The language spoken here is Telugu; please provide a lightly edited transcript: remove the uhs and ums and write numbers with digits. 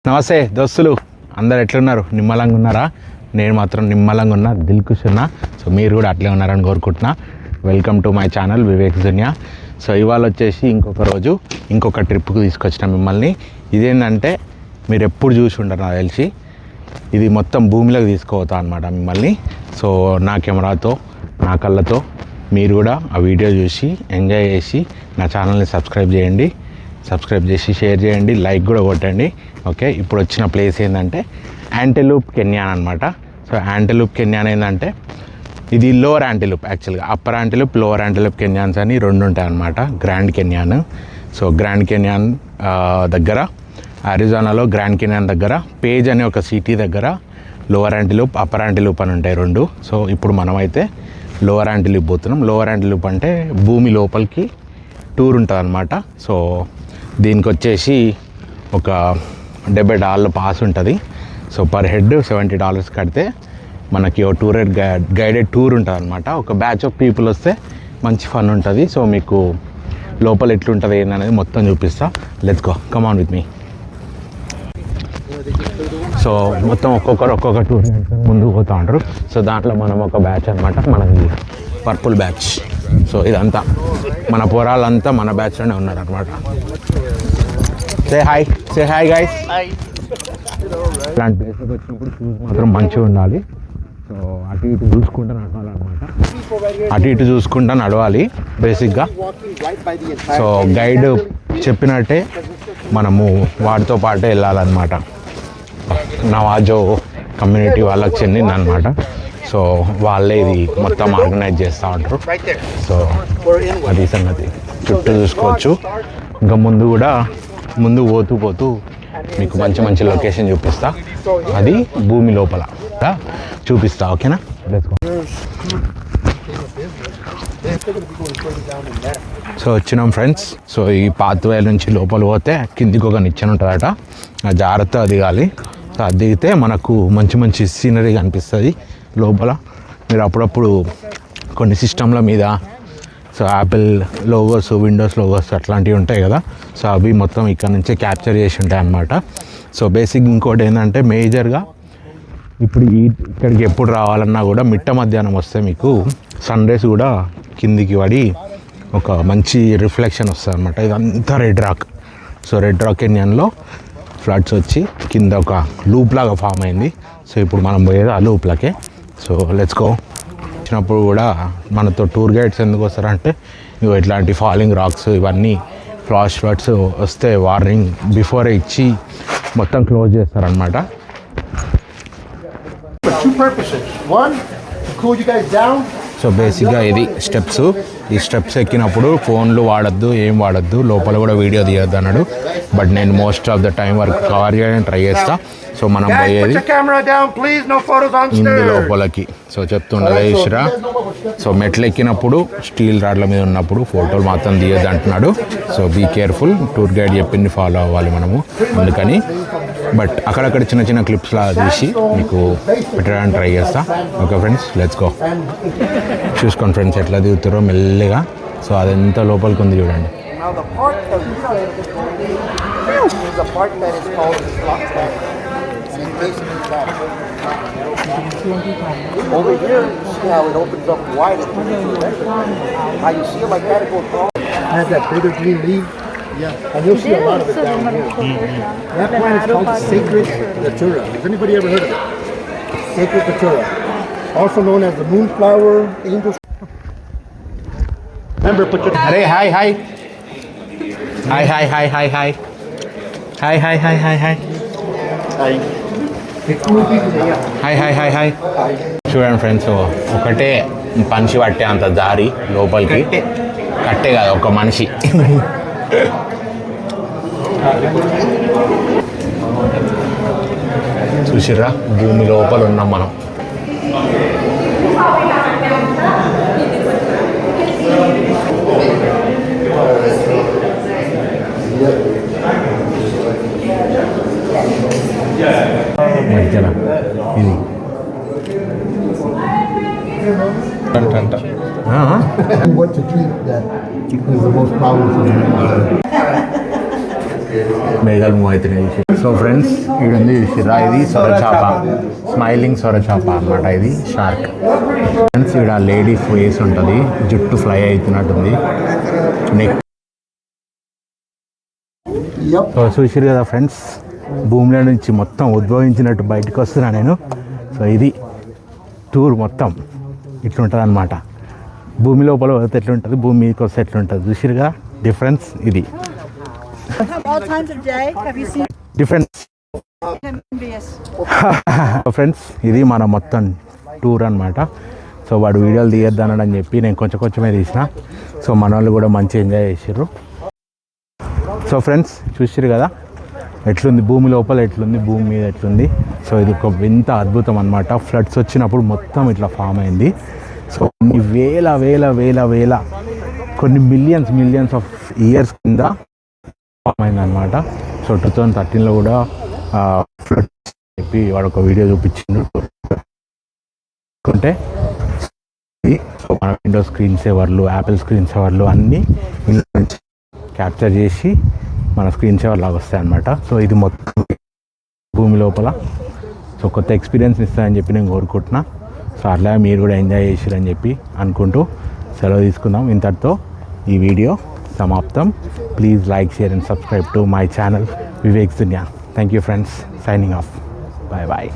నమస్తే దోస్తులు, అందరు ఎట్లున్నారు? నిమ్మలంగా ఉన్నారా? నేను మాత్రం నిమ్మలంగా ఉన్నా, దిల్కుష్ ఉన్నా. సో మీరు కూడా అట్లే ఉన్నారని కోరుకుంటున్నా. Welcome to my channel Vivek Duniya. So ఇవాళ వచ్చేసి ఇంకొక రోజు ఇంకొక ట్రిప్కి తీసుకొచ్చిన మిమ్మల్ని. ఇదేంటంటే మీరు ఎప్పుడు చూసి ఉండరు నాకు తెలిసి, ఇది మొత్తం భూమిలోకి తీసుకోవతా అనమాట మిమ్మల్ని. సో నా కెమెరాతో, నా కళ్ళతో మీరు కూడా ఆ వీడియో చూసి ఎంజాయ్ చేసి నా ఛానల్ని సబ్స్క్రైబ్ చేయండి. సబ్స్క్రైబ్ చేసి షేర్ చేయండి, లైక్ కూడా కొట్టండి. ఓకే, ఇప్పుడు వచ్చిన ప్లేస్ ఏంటంటే యాంటెలూప్ కెన్యాన్ అనమాట. సో యాంటెలూప్ కెన్యాన్ ఏంటంటే ఇది లోవర్ యాంటెలూప్, యాక్చువల్గా అప్పర్ యాంటెలూప్, లోవర్ యాంటెలూప్ కెన్యాన్స్ అని రెండు ఉంటాయి అనమాట. Grand canyon, so grand canyon దగ్గర అరిజోనాలో గ్రాండ్ కెన్యాన్ దగ్గర పేజ్ అనే ఒక సిటీ దగ్గర లోవర్ యాంటెలూప్, అప్పర్ యాంటెలూప్ అని ఉంటాయి రెండు. సో ఇప్పుడు మనమైతే లోవర్ యాంటెలూప్ పోతున్నాం. లోవర్ యాంటెలూప్ అంటే భూమి లోపలికి టూర్ ఉంటుంది అనమాట. సో దీనికి వచ్చేసి ఒక $70 పాస్ ఉంటుంది. సో పర్ హెడ్ $70 కడితే మనకి ఓ గైడెడ్ టూర్ ఉంటుంది అనమాట. ఒక బ్యాచ్ ఆఫ్ పీపుల్ వస్తే మంచి ఫన్ ఉంటుంది. సో మీకు లోపల ఎట్లుంటుంది ఏంటనేది మొత్తం చూపిస్తా. Let's go, come on with me. So మొత్తం ఒక్కొక్క టూర్ ముందుకు పోతూ ఉంటారు. సో దాంట్లో మనం ఒక బ్యాచ్ అనమాట, మనది పర్పుల్ బ్యాచ్. సో ఇదంతా మన పొరాలంతా మన బ్యాచ్లోనే ఉన్నారు అనమాట. Say hi guys. ఇలాంటి ప్లేస్కి వచ్చినప్పుడు షూస్ మాత్రం మంచిగా ఉండాలి. సో అటు ఇటు చూసుకుంటూ నడవాలన్నమాట. అటు ఇటు చూసుకుంటూ నడవాలి బేసిక్గా. సో గైడ్ చెప్పినట్టే మనము వాటితో పాటే వెళ్ళాలన్నమాట. నవాజో కమ్యూనిటీ వాళ్ళకి చెందింది అనమాట. సో వాళ్ళే ఇది మొత్తం ఆర్గనైజ్ చేస్తూ ఉంటారు. సో అది సంగతి. చుట్టూ చూసుకోవచ్చు. ఇంకా ముందు పోతూ మీకు మంచి లొకేషన్ చూపిస్తా. అది భూమి లోపల చూపిస్తా. ఓకేనా? సో వచ్చినాం ఫ్రెండ్స్. సో ఈ పాత్వే నుంచి లోపల పోతే కిందికి ఒక నిచ్చెన ఉంటుందట, జాగ్రత్తగా దిగాలి. సో అది దిగితే మనకు మంచి సీనరీ కనిపిస్తుంది లోపల. మీరు అప్పుడప్పుడు కొన్ని సిస్టంల మీద so Apple logos, Windows logos అట్లాంటివి ఉంటాయి కదా. సో అవి మొత్తం ఇక్కడ నుంచే క్యాప్చర్ చేసి ఉంటాయి అన్నమాట. సో బేసిక్ ఇంకోటి ఏంటంటే మేజర్గా ఇప్పుడు ఇక్కడికి ఎప్పుడు రావాలన్నా కూడా మిట్ట మధ్యాహ్నం వస్తే మీకు సన్ రైజ్ కూడా కిందికి పడి ఒక మంచి రిఫ్లెక్షన్ వస్తుంది అనమాట. ఇదంతా red rock. So red rock కెన్యాన్లో ఫ్లడ్స్ వచ్చి కింద ఒక లూప్ లాగా ఫామ్ అయింది. సో ఇప్పుడు మనం పోయేది ఆ లూప్లకే. So let's go. వచ్చినప్పుడు కూడా మనతో టూర్ గైడ్స్ ఎందుకు వస్తారంటే ఇట్లాంటి ఫాలింగ్ రాక్స్ ఇవన్నీ ఫ్లాష్ ఫ్లడ్స్ వస్తే వార్నింగ్ బిఫోరే ఇచ్చి మొత్తం క్లోజ్ చేస్తారనమాట. సో బేసిక్గా ఇది స్టెప్స్. ఈ స్టెప్స్ ఎక్కినప్పుడు ఫోన్లు వాడద్దు, ఏం వాడద్దు, లోపల కూడా వీడియో తీయద్దు అన్నాడు. బట్ నేను మోస్ట్ ఆఫ్ ద టైం వరకు కవర్ చేయడానికి ట్రై చేస్తా. సో మనం పోయేది ఇందు లోపలికి. సో చెప్తుండగా ఇష్రా. సో మెట్లు ఎక్కినప్పుడు స్టీల్ రాడ్ల మీద ఉన్నప్పుడు ఫోటోలు మాత్రం తీయద్దు అంటున్నాడు. So be careful. Tour guide చెప్పింది ఫాలో అవ్వాలి మనము అందుకని. బట్ అక్కడక్కడ చిన్న క్లిప్స్ లాగా తీసి మీకు పెట్టడానికి ట్రై చేస్తా. Okay friends, let's go. చూసుకోండి ఫ్రెండ్స్ ఎట్లా దిగుతారో మెల్లిగా. సో అదంతా లోపలికి ఉంది చూడండి. Over here, you see how it opens up wide. How you see it like that, it goes wrong. Has that bigger green leaf. Yeah, and you'll see a lot of it down here. That plant is called Sacred Datura. Has anybody ever heard of it? Sacred Datura, also known as the moonflower, angel. Remember, put your. Hey, hi. Hi. చూడండి ఫ్రెండ్స్, ఒకటే మనిషి పట్టే అంత దారి లోపలికి. కట్టే కాదు, ఒక మనిషి. చూసిర్రా, భూమి లోపల ఉన్నాం మనం. మధ్యన ఇది అంట What to treat that is the most powerful. మేఘాలు మూవ్ అవుతున్నాయి. సో ఫ్రెండ్స్ ఇది ఉంది చూసిరా, ఇది సొరచాప, స్మైలింగ్ సొరచాప అన్నమాట. ఇది షార్క్ ఫ్రెండ్స్. ఇక్కడ లేడీ ఫేస్ ఉంటుంది, జుట్టు ఫ్లై అవుతున్నట్టుంది, నెక్. సో చూసిరు కదా ఫ్రెండ్స్, భూమిలో నుంచి మొత్తం ఉద్భవించినట్టు బయటకు వస్తున్నా నేను. సో ఇది టూర్ మొత్తం ఇట్లుంటుంది అనమాట. భూమి లోపల వస్తే ఎట్లుంటుంది, భూమి మీదకి వస్తే ఎట్లుంటుంది, చూసిరుగా డిఫరెన్స్. ఇది All times of day. Have you seen difference envious? Friends. ఇది మన మొత్తం టూర్ అనమాట. సో వాడు వీడియోలు తీయొద్దనని చెప్పి నేను కొంచెమే తీసిన. సో మన వాళ్ళు కూడా మంచి ఎంజాయ్ చేసారు. సో ఫ్రెండ్స్ చూసిరు కదా ఎట్లుంది, భూమి లోపల ఎట్లుంది, భూమి మీద ఎట్లుంది. సో ఇది ఒక వింత అద్భుతం అనమాట. ఫ్లడ్స్ వచ్చినప్పుడు మొత్తం ఇట్లా ఫామ్ అయింది. సో కొన్ని వేల కొన్ని మిలియన్స్ ఆఫ్ ఇయర్స్ కింద ఫామ్ అయిందనమాట. సో 2013లో కూడా ఫ్లడ్స్ చెప్పి వాడు ఒక వీడియో చూపించిండు. అంటే సో మన విండోస్ స్క్రీన్ సేవర్లు, యాపిల్ స్క్రీన్ సేవర్లు అన్నీ క్యాప్చర్ చేసి మన స్క్రీన్ సేవర్ లాగా వస్తాయి అన్నమాట. సో ఇది మొత్తం భూమి లోపల. సో కొత్త ఎక్స్పీరియన్స్ ఇస్తాయని చెప్పి నేను కోరుకుంటున్నా. సో అట్లా మీరు కూడా ఎంజాయ్ చేసిరని చెప్పి అనుకుంటూ సెలవు తీసుకుందాం. ఇంతటితో ఈ వీడియో సమాప్తం. Please like, share and subscribe to my channel Vivek Duniya. Thank you friends. Signing off. Bye bye.